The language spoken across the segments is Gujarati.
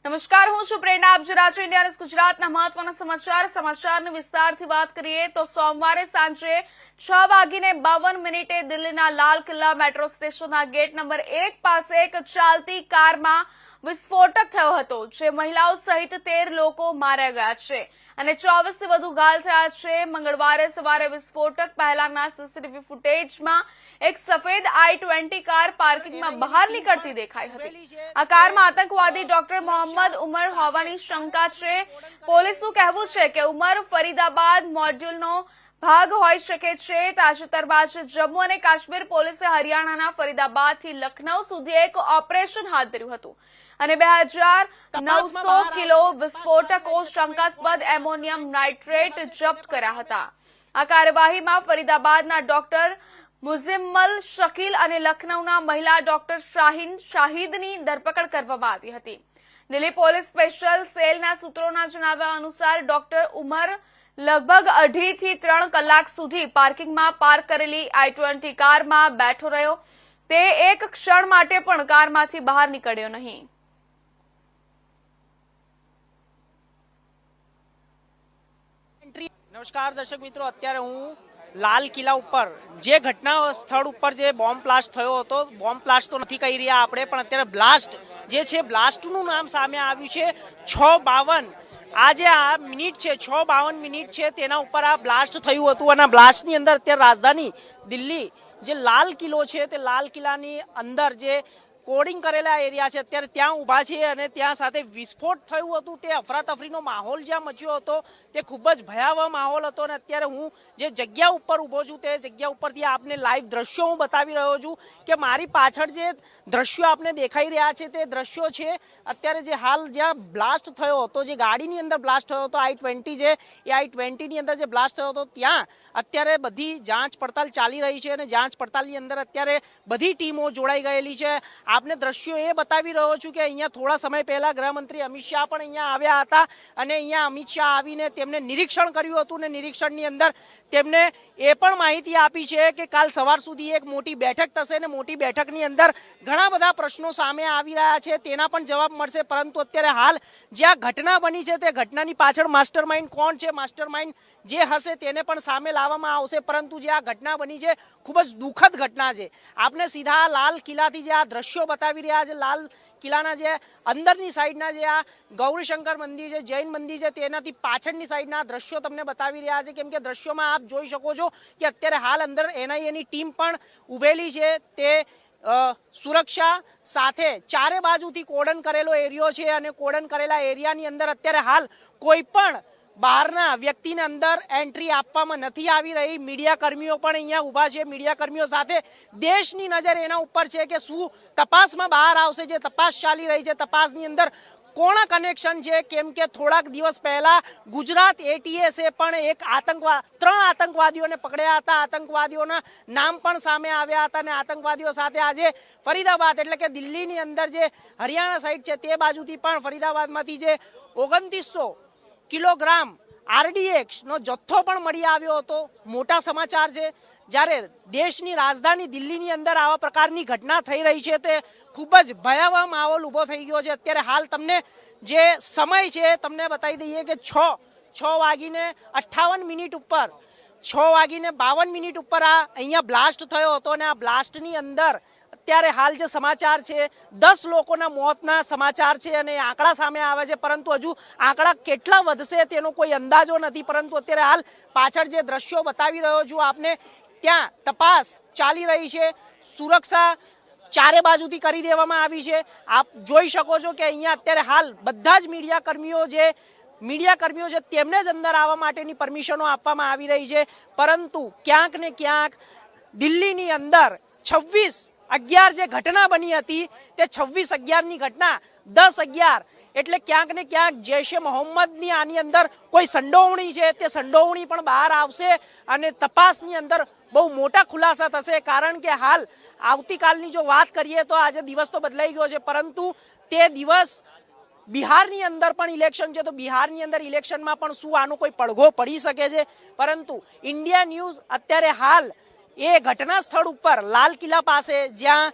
નમસ્કાર, હું છું પ્રેરણા. આપ જોઈ રહ્યા છો ઇન્ડિયા ન્યૂઝ ગુજરાતના મહત્વના સમાચારની વિસ્તારથી વાત કરીએ તો સોમવારે સાંજે 6:52 દિલ્હીના લાલ કિલ્લા મેટ્રો સ્ટેશનના ગેટ નંબર 1 પાસે એક ચાલતી કારમાં વિસ્ફોટક થયો હતો, જે મહિલાઓ સહિત 13 લોકો માર્યા ગયા છે અને 24 થી વધુ ઘાયલ થયા છે. મંગળવારે સવારે વિસ્ફોટક પહેલાના સીસીટીવી ફૂટેજમાં એક સફેદ i20 કાર પાર્કિંગમાં બહાર નીકળતી દેખાઈ હતી. આ કારમાં આતંકવાદી ડોક્ટર મોહમ્મદ ઉમર હોવાની શંકા છે. પોલીસનું કહેવું છે કે ઉમર ફરીદાબાદ મોડ્યુલનો ભાગ હોઈ શકે છે. તાજેતરમાં જ જમ્મુ અને કાશ્મીર પોલીસે હરિયાણાના ફરીદાબાદથી લખનઉ સુધી એક ઓપરેશન હાથ ધર્યું હતું અને 2900 કિલો વિસ્ફોટકો શંકાસ્પદ એમોનિયમ નાઇટ્રેટ જપ્ત કર્યા હતા. આ કાર્યવાહીમાં ફરીદાબાદના ડોક્ટર મુઝિમ્મલ શકીલ અને લખનઉના મહિલા ડોક્ટર શાહીન શાહિદની ધરપકડ કરવામાં આવી હતી. દિલ્હી પોલીસ સ્પેશિયલ સેલના સૂત્રોના જણાવ્યા અનુસાર ડોક્ટર ઉમર લગભગ 2.5 થી 3 કલાક સુધી પાર્કિંગમાં પાર્ક કરેલી i20 કારમાં બેઠો રહ્યો. તે એક ક્ષણ માટે પણ કારમાંથી બહાર નીકળ્યો નહીં. નમસ્કાર દર્શક મિત્રો, અત્યારે હું લાલ કિલ્લા ઉપર જે ઘટના સ્થળ ઉપર જે બોમ્બ બ્લાસ્ટ થયો હતો, બોમ્બ બ્લાસ્ટ તો નથી કહી રહ્યા આપણે, પણ અત્યારે બ્લાસ્ટ જે છે, બ્લાસ્ટનું નામ સામે આવ્યું છે. 6:52 આ જે આ મિનિટ છે, 6:52 છે, તેના ઉપર આ બ્લાસ્ટ થયું હતું અને આ બ્લાસ્ટની અંદર અત્યારે રાજધાની દિલ્હી જે લાલ કિલ્લો છે, તે લાલ કિલ્લાની અંદર જે કોડિંગ કરેલા એરિયા છે, અત્યારે ત્યાં ઊભા છે અને ત્યાં સાથે વિસ્ફોટ થયું હતું. તે અફરાતફરીનો માહોલ જ્યાં મચ્યો હતો તે ખૂબ જ ભયાવહ માહોલ હતો અને અત્યારે હું જે જગ્યા ઉપર ઊભો છું તે જગ્યા ઉપરથી આપને લાઈવ દ્રશ્યો હું બતાવી રહ્યો છું કે મારી પાછળ જે દ્રશ્યો આપને દેખાઈ રહ્યા છે તે દ્રશ્યો છે અત્યારે જે હાલ જ્યાં બ્લાસ્ટ થયો હતો, જે ગાડીની અંદર બ્લાસ્ટ થયો હતો i20 છે, એ i20ની અંદર જે બ્લાસ્ટ થયો હતો ત્યાં અત્યારે બધી જાંચ પડતાલ ચાલી રહી છે અને જાંચ પડતાલની અંદર અત્યારે બધી ટીમો જોડાઈ ગયેલી છે. આપને દ્રશ્યો એ બતાવી રહ્યો છું કે અહીંયા થોડા સમય પહેલા ગૃહમંત્રી અમિત શાહ પણ અહીંયા આવ્યા હતા અને અહીંયા અમિત શાહ આવીને તેમને નિરીક્ષણ કર્યું હતું અને નિરીક્ષણની અંદર તેમને એ પણ માહિતી આપી છે કે કાલ સવાર સુધી એક મોટી બેઠક થશે અને મોટી બેઠકની અંદર ઘણા બધા પ્રશ્નો સામે આવી રહ્યા છે, તેના પણ જવાબ મળશે. પરંતુ અત્યારે હાલ જ્યાં ઘટના બની છે તે ઘટનાની પાછળ માસ્ટરમાઇન્ડ કોણ છે, માસ્ટરમાઇન્ડ જે હશે તેને પણ સામે લાવવામાં આવશે. પરંતુ જે આ ઘટના બની છે ખૂબ જ દુઃખદ ઘટના છે. આપને સીધા લાલ કિલ્લાથી જે આ દ્રશ્યો બતાવી રહ્યા છે, લાલ કિલ્લાના જે અંદરની સાઈડના જે આ ગૌરીશંકર મંદિર છે, જૈન મંદિર છે, તેનાથી પાછળની સાઈડના દ્રશ્યો તમને બતાવી રહ્યા છે. કેમ કે દ્રશ્યોમાં આપ જોઈ શકો છો કે અત્યારે હાલ અંદર NIAની ટીમ પણ ઉભેલી છે. તે સુરક્ષા સાથે ચારે બાજુથી કોર્ડન કરેલો એરિયો છે અને કોર્ડન કરેલા એરિયાની અંદર અત્યારે હાલ કોઈ પણ બહારના વ્યક્તિને અંદર એન્ટ્રી આપવામાં નથી આવી રહી. મીડિયા કર્મીઓ પણ અહીંયા ઊભા છે. મીડિયા કર્મીઓ સાથે દેશની નજર એના ઉપર છે કે શું તપાસમાં બહાર આવશે. જે તપાસ ચાલી રહી છે, તપાસની અંદર કોના કનેક્શન છે. કેમ કે થોડાક દિવસ પહેલા ગુજરાત ATSએ પણ 3 આતંકવાદીઓને પકડ્યા હતા. આતંકવાદીઓના નામ પણ સામે આવ્યા હતા અને આતંકવાદીઓ સાથે આજે ફરીદાબાદ એટલે કે દિલ્હીની અંદર જે હરિયાણા સાઈડ છે તે બાજુથી પણ ફરીદાબાદમાંથી જે 2900 કિલોગ્રામ RDX નો જથ્થો પણ મળી આવ્યો હતો. મોટા સમાચાર છે. જ્યારે દેશની રાજધાની દિલ્હીની અંદર આવા પ્રકારની ઘટના થઈ રહી છે તે ખૂબ જ ભયાવહ માહોલ ઊભો થઈ ગયો છે. અત્યારે હાલ તમને જે સમય છે તમને બતાવી દઈએ કે 6:58 ઉપર 6:52 ઉપર આ અહીંયા બ્લાસ્ટ થયો હતો અને આ બ્લાસ્ટની અંદર અત્યારે હાલ જે સમાચાર છે 10 લોકોના મોતના સમાચાર છે અને આંકડા સામે આવે છે. પરંતુ હજુ આંકડા કેટલા વધશે તેનો કોઈ અંદાજો નથી. પરંતુ અત્યારે હાલ પાછળ જે દ્રશ્યો બતાવી રહ્યો છું આપને, ત્યાં તપાસ ચાલી રહી છે. સુરક્ષા ચારે બાજુથી કરી દેવામાં આવી છે. આપ જોઈ શકો છો કે અહીંયા અત્યારે હાલ બધા જ મીડિયા કર્મીઓ છે તેમને જ અંદર આવવા માટેની પરમિશનો આપવામાં આવી રહી છે. પરંતુ ક્યાંક ને ક્યાંક દિલ્હીની અંદર 26/11 જે ઘટના બની હતી તે 26/11ની ઘટના 10/11 એટલે ક્યાંક ને ક્યાંક જૈશે મોહમ્મદની આની અંદર કોઈ સંડોવણી છે તે સંડોવણી પણ બહાર આવશે અને તપાસની અંદર બહુ મોટા ખુલાસા થશે. કારણ કે હાલ આવતીકાલની જો વાત કરીએ તો આજે દિવસ તો બદલાઈ ગયો છે, પરંતુ તે દિવસ બિહારની અંદર પણ ઇલેક્શન છે, તો બિહારની અંદર ઇલેક્શનમાં પણ શું આનો કોઈ પડઘો પડી શકે છે. પરંતુ ઇન્ડિયા ન્યૂઝ અત્યારે હાલ એ ઘટના સ્થળ ઉપર લાલ કિલ્લા પાસે જ્યાં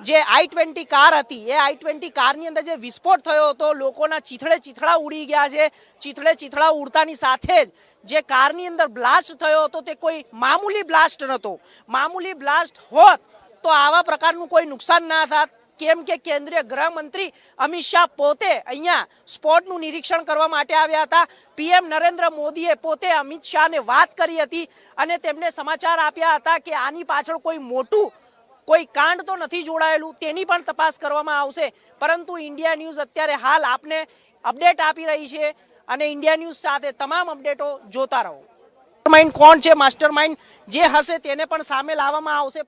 જે i20 કાર હતી એ i20 કારની અંદર જે વિસ્ફોટ થયો હતો, લોકોના ચીથડા ઉડી ગયા છે. ચીથડા ઉડતાની સાથે જ જે કારની અંદર બ્લાસ્ટ થયો હતો તે કોઈ મામૂલી બ્લાસ્ટ નહોતો. મામૂલી બ્લાસ્ટ હોત તો આવા પ્રકારનું કોઈ નુકસાન ના થાત. કેમ કે કેન્દ્રીય ગૃહમંત્રી અમિત શાહ પોતે અહીંયા સ્પોટનું નિરીક્ષણ કરવા માટે આવ્યા હતા. પીએમ નરેન્દ્ર મોદીએ પોતે અમિત શાહને વાત કરી હતી અને તેમને સમાચાર આપ્યા હતા કે આની પાછળ કોઈ મોટું કોઈ કાંડ તો નથી જોડાયેલું, તેની પણ તપાસ કરવામાં આવશે. પરંતુ ઇન્ડિયા ન્યૂઝ અત્યારે હાલ આપને અપડેટ આપી રહી છે અને ઇન્ડિયા ન્યૂઝ સાથે તમામ અપડેટો જોતા રહો. માસ્ટરમાઇન્ડ કોણ છે, માસ્ટરમાઇન્ડ જે હશે તેને પણ સામે લાવવામાં આવશે.